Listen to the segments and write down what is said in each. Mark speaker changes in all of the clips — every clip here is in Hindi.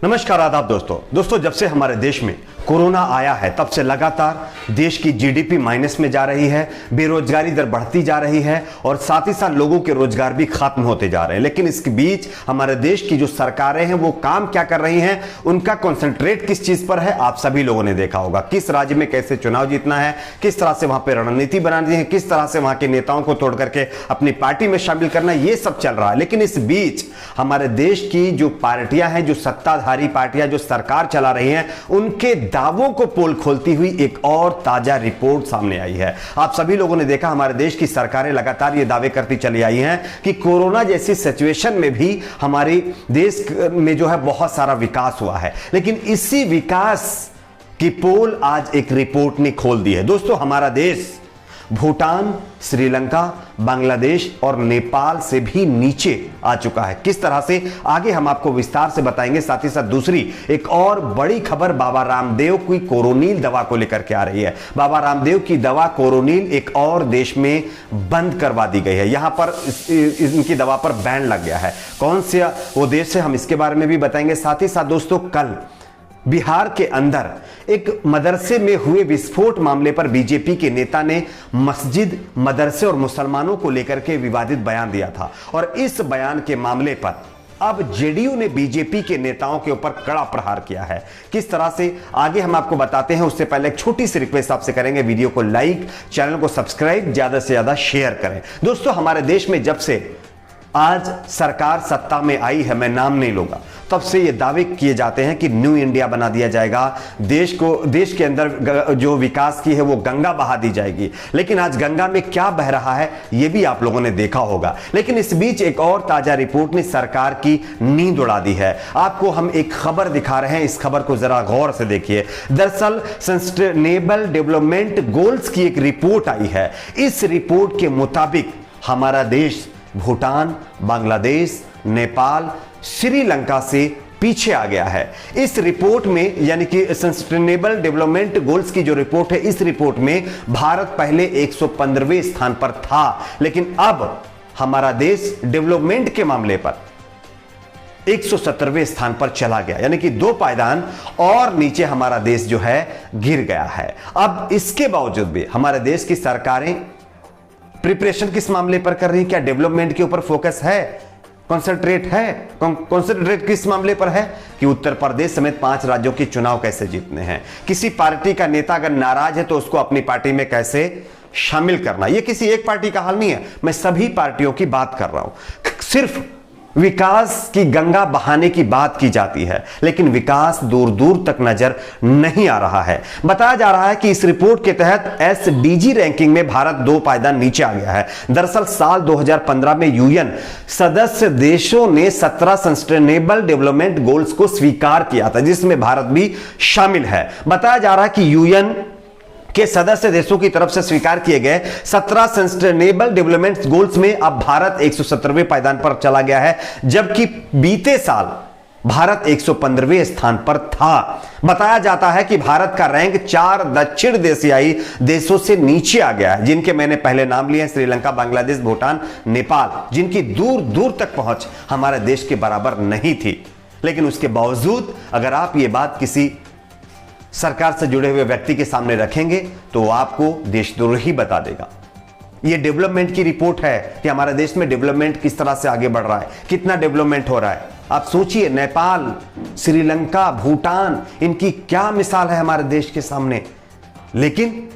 Speaker 1: नमस्कार, आदाब दोस्तों। जब से हमारे देश में कोरोना आया है तब से लगातार देश की जीडीपी माइनस में जा रही है, बेरोजगारी दर बढ़ती जा रही है और साथ ही साथ लोगों के रोजगार भी खत्म होते जा रहे हैं। लेकिन इसके बीच हमारे देश की जो सरकारें हैं वो काम क्या कर रही हैं, उनका कंसंट्रेट किस चीज पर है, आप सभी लोगों ने देखा होगा। किस राज्य में कैसे चुनाव जीतना है, किस तरह से वहां पर रणनीति बनानी है, किस तरह से वहां के नेताओं को तोड़ करके अपनी पार्टी में शामिल करना, ये सब चल रहा है। लेकिन इस बीच हमारे देश की जो पार्टियां हैं, जो सत्ताधारी पार्टियां जो सरकार चला रही हैं, उनके दावों को पोल खोलती हुई एक और ताजा रिपोर्ट सामने आई है। आप सभी लोगों ने देखा, हमारे देश की सरकारें लगातार ये दावे करती चली आई हैं कि कोरोना जैसी सिचुएशन में भी हमारे देश में जो है बहुत सारा विकास हुआ है। लेकिन इसी विकास की पोल आज एक रिपोर्ट ने खोल दी है। दोस्तों, हमारा देश भूटान, श्रीलंका, बांग्लादेश और नेपाल से भी नीचे आ चुका है। किस तरह से, आगे हम आपको विस्तार से बताएंगे। साथ ही साथ दूसरी एक और बड़ी खबर बाबा रामदेव की कोरोनिल दवा को लेकर के आ रही है। बाबा रामदेव की दवा कोरोनिल एक और देश में बंद करवा दी गई है। यहां पर इनकी दवा पर बैन लग गया है। कौन से वो देश है, हम इसके बारे में भी बताएंगे। साथ ही साथ दोस्तों, कल बिहार के अंदर एक मदरसे में हुए विस्फोट मामले पर बीजेपी के नेता ने मस्जिद, मदरसे और मुसलमानों को लेकर के विवादित बयान दिया था और इस बयान के मामले पर अब जेडीयू ने बीजेपी के नेताओं के ऊपर कड़ा प्रहार किया है। किस तरह से, आगे हम आपको बताते हैं। उससे पहले एक छोटी सी रिक्वेस्ट आपसे करेंगे, वीडियो को लाइक, चैनल को सब्सक्राइब, ज्यादा से ज्यादा शेयर करें। दोस्तों, हमारे देश में जब से आज सरकार सत्ता में आई है, मैं नाम नहीं लूंगा, तब से ये दावे किए जाते हैं कि न्यू इंडिया बना दिया जाएगा, देश के अंदर जो विकास की है वो गंगा बहा दी जाएगी। लेकिन आज गंगा में क्या बह रहा है ये भी आप लोगों ने देखा होगा। लेकिन इस बीच एक और ताजा रिपोर्ट ने सरकार की नींद उड़ा दी है। आपको हम एक खबर दिखा रहे हैं, इस खबर को जरा गौर से देखिए। दरअसल सस्टेनेबल डेवलपमेंट गोल्स की एक रिपोर्ट आई है। इस रिपोर्ट के मुताबिक हमारा देश भूटान, बांग्लादेश, नेपाल, श्रीलंका से पीछे आ गया है। इस रिपोर्ट में, यानी कि सस्टेनेबल डेवलपमेंट गोल्स की जो रिपोर्ट है, इस रिपोर्ट में भारत पहले 115वें स्थान पर था, लेकिन अब हमारा देश डेवलपमेंट के मामले पर 117वें स्थान पर चला गया, यानी कि 2 पायदान और नीचे हमारा देश जो है गिर गया है। अब इसके बावजूद भी हमारे देश की सरकारें प्रिपरेशन किस मामले पर कर रही है? क्या डेवलपमेंट के ऊपर फोकस है, कंसंट्रेट किस मामले पर है कि उत्तर प्रदेश समेत 5 राज्यों के चुनाव कैसे जीतने हैं। किसी पार्टी का नेता अगर नाराज है तो उसको अपनी पार्टी में कैसे शामिल करना। यह किसी एक पार्टी का हाल नहीं है, मैं सभी पार्टियों की बात कर रहा हूं। सिर्फ विकास की गंगा बहाने की बात की जाती है, लेकिन विकास दूर दूर तक नजर नहीं आ रहा है। बताया जा रहा है कि इस रिपोर्ट के तहत एसडीजी रैंकिंग में भारत 2 पायदान नीचे आ गया है। दरअसल साल 2015 में यूएन सदस्य देशों ने 17 सस्टेनेबल डेवलपमेंट गोल्स को स्वीकार किया था, जिसमें भारत भी शामिल है। बताया जा रहा है कि यूएन के सदस्य देशों की तरफ से स्वीकार किए गए 17 सस्टेनेबल डेवलपमेंट गोल्स में अब भारत 117वें पायदान पर चला गया है, जबकि बीते साल भारत 115वें स्थान पर था। बताया जाता है कि भारत का रैंक 4 दक्षिण एशियाई देशों से नीचे आ गया है, जिनके मैंने पहले नाम लिए हैं, श्रीलंका, बांग्लादेश, भूटान, नेपाल, जिनकी दूर दूर तक पहुंच हमारे देश के बराबर नहीं थी। लेकिन उसके बावजूद अगर आप ये बात किसी सरकार से जुड़े हुए व्यक्ति के सामने रखेंगे तो आपको देशद्रोही बता देगा। यह डेवलपमेंट की रिपोर्ट है कि हमारे देश में डेवलपमेंट किस तरह से आगे बढ़ रहा है, कितना डेवलपमेंट हो रहा है। आप सोचिए, नेपाल, श्रीलंका, भूटान, इनकी क्या मिसाल है हमारे देश के सामने। लेकिन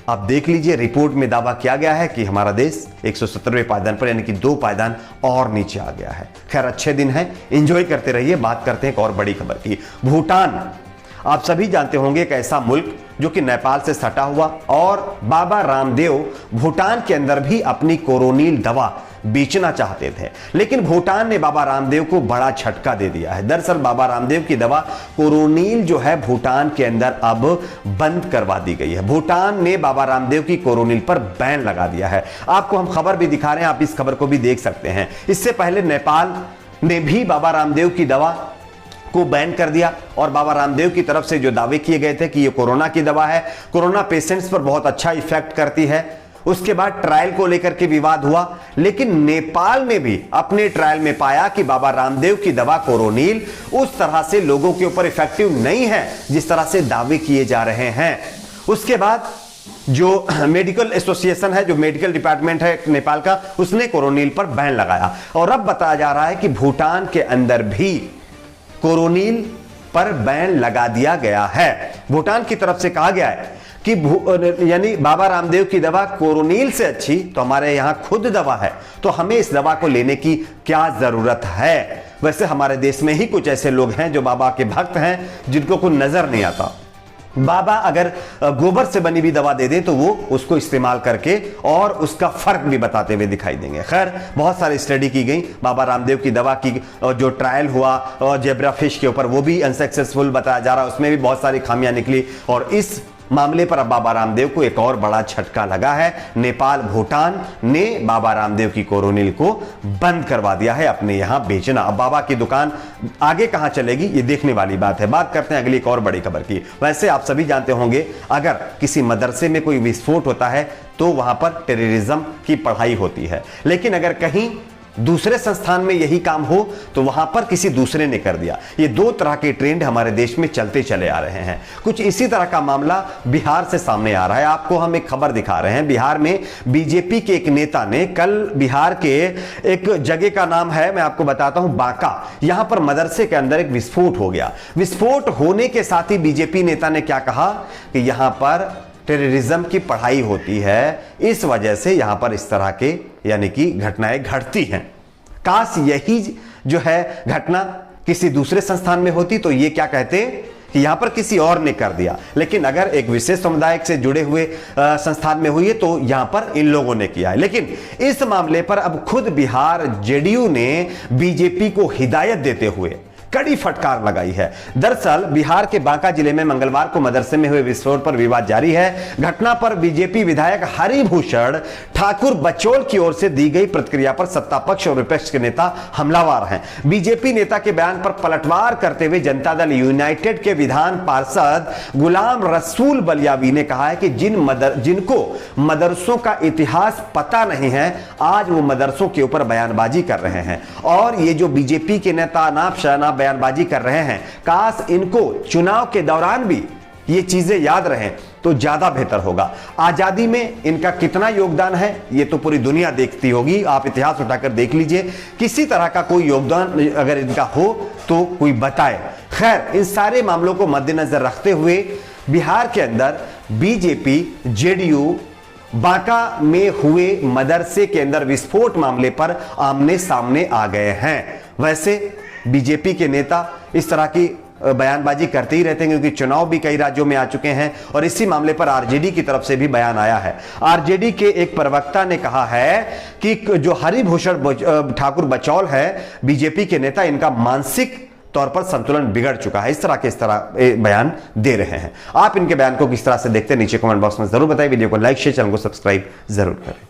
Speaker 1: आप देख लीजिए, रिपोर्ट में दावा किया गया है कि हमारा देश 117वें पायदान पर, यानी कि 2 पायदान और नीचे आ गया है। खैर, अच्छे दिन है, एंजॉय करते रहिए। बात करते हैं एक और बड़ी खबर की। भूटान, आप सभी जानते होंगे, एक ऐसा मुल्क जो कि नेपाल से सटा हुआ, और बाबा रामदेव भूटान के अंदर भी अपनी कोरोनिल दवा बेचना चाहते थे। लेकिन भूटान ने बाबा रामदेव को बड़ा झटका दे दिया है। दरअसल बाबा रामदेव की दवा कोरोनिल जो है भूटान के अंदर अब बंद करवा दी गई है। भूटान ने बाबा रामदेव की कोरोनिल पर बैन लगा दिया है। आपको हम खबर भी दिखा रहे हैं, आप इस खबर को भी देख सकते हैं। इससे पहले नेपाल ने भी बाबा रामदेव की दवा को बैन कर दिया और बाबा रामदेव की तरफ से जो दावे किए गए थे कि ये कोरोना की दवा है, कोरोना पेशेंट्स पर बहुत अच्छा इफेक्ट करती है, उसके बाद ट्रायल को लेकर के विवाद हुआ, लेकिन नेपाल ने भी अपने ट्रायल में पाया कि बाबा रामदेव की दवा कोरोनिल उस तरह से लोगों के ऊपर इफेक्टिव नहीं है जिस तरह से दावे किए जा रहे हैं। उसके बाद जो मेडिकल एसोसिएशन है, जो मेडिकल डिपार्टमेंट है नेपाल का, उसने कोरोनिल पर बैन लगाया। और अब बताया जा रहा है कि भूटान के अंदर भी कोरोनिल पर बैन लगा दिया गया है। भूटान की तरफ से कहा गया है कि यानी बाबा रामदेव की दवा कोरोनिल से अच्छी तो हमारे यहां खुद दवा है, तो हमें इस दवा को लेने की क्या जरूरत है। वैसे हमारे देश में ही कुछ ऐसे लोग हैं जो बाबा के भक्त हैं, जिनको कुछ नजर नहीं आता। बाबा अगर गोबर से बनी हुई दवा दे दे तो वो उसको इस्तेमाल करके और उसका फर्क भी बताते हुए दिखाई देंगे। खैर, बहुत सारी स्टडी की गई बाबा रामदेव की दवा की, जो ट्रायल हुआ और जेब्रा फिश के ऊपर वो भी अनसक्सेसफुल बताया जा रहा है, उसमें भी बहुत सारी खामियां निकली। और इस मामले पर अब बाबा रामदेव को एक और बड़ा झटका लगा है। नेपाल, भूटान ने बाबा रामदेव की कोरोनिल को बंद करवा दिया है अपने यहां बेचना। अब बाबा की दुकान आगे कहां चलेगी ये देखने वाली बात है। बात करते हैं अगली एक और बड़ी खबर की। वैसे आप सभी जानते होंगे, अगर किसी मदरसे में कोई विस्फोट होता है तो वहां पर टेररिज्म की पढ़ाई होती है, लेकिन अगर कहीं दूसरे संस्थान में यही काम हो तो वहां पर किसी दूसरे ने कर दिया। ये दो तरह के ट्रेंड हमारे देश में चलते चले आ रहे हैं। कुछ इसी तरह का मामला बिहार से सामने आ रहा है। आपको हम एक खबर दिखा रहे हैं। बिहार में बीजेपी के एक नेता ने कल बिहार के एक जगह का नाम है, मैं आपको बताता हूं, बांका, यहां पर मदरसे के अंदर एक विस्फोट हो गया। विस्फोट होने के साथ ही बीजेपी नेता ने क्या कहा कि यहां पर टेररिज्म की पढ़ाई होती है, इस वजह से यहां पर इस तरह के यानी कि घटनाएं घटती हैं। काश यही जो है घटना किसी दूसरे संस्थान में होती तो ये क्या कहते कि यहां पर किसी और ने कर दिया, लेकिन अगर एक विशेष समुदाय से जुड़े हुए संस्थान में हुई है तो यहां पर इन लोगों ने किया है। लेकिन इस मामले पर अब खुद बिहार जेडीयू ने बीजेपी को हिदायत देते हुए कड़ी फटकार लगाई है। दरअसल बिहार के बांका जिले में मंगलवार को मदरसे में हुए विस्फोट पर विवाद जारी है। घटना पर बीजेपी विधायक हरिभूषण ठाकुर बचौल की ओर से दी गई प्रतिक्रिया पर सत्ता पक्ष और विपक्ष के नेता हमलावर हैं। बीजेपी नेता के बयान पर पलटवार करते हुए जनता दल यूनाइटेड के विधान पार्षद गुलाम रसूल बलियावी ने कहा है कि जिनको मदरसों का इतिहास पता नहीं है, आज वो मदरसों के ऊपर बयानबाजी कर रहे हैं। और ये जो बीजेपी के नेता अनाप शनाप बयानबाजी कर रहे हैं, काश इनको चुनाव के दौरान भी ये चीजें याद रहें तो ज्यादा बेहतर होगा। आजादी में इनका कितना योगदान है ये तो पूरी दुनिया देखती होगी। आप इतिहास उठाकर देख लीजिए, किसी तरह का कोई योगदान अगर इनका हो तो कोई बताए। खैर, इन सारे मामलों को मद्देनजर रखते हुए बिहार के अंदर बीजेपी जेडीयू बांका में हुए मदरसे के अंदर विस्फोट मामले पर आमने सामने आ गए हैं। वैसे बीजेपी के नेता इस तरह की बयानबाजी करते ही रहते हैं, क्योंकि चुनाव भी कई राज्यों में आ चुके हैं और इसी मामले पर आरजेडी की तरफ से भी बयान आया है। आरजेडी के एक प्रवक्ता ने कहा है कि जो हरिभूषण ठाकुर बचौल है बीजेपी के नेता, इनका मानसिक तौर पर संतुलन बिगड़ चुका है। इस तरह बयान दे रहे हैं। आप इनके बयान को किस तरह से देखते हैं नीचे कमेंट बॉक्स में जरूर बताइए। वीडियो को लाइक शेयर, चैनल को सब्सक्राइब जरूर करें।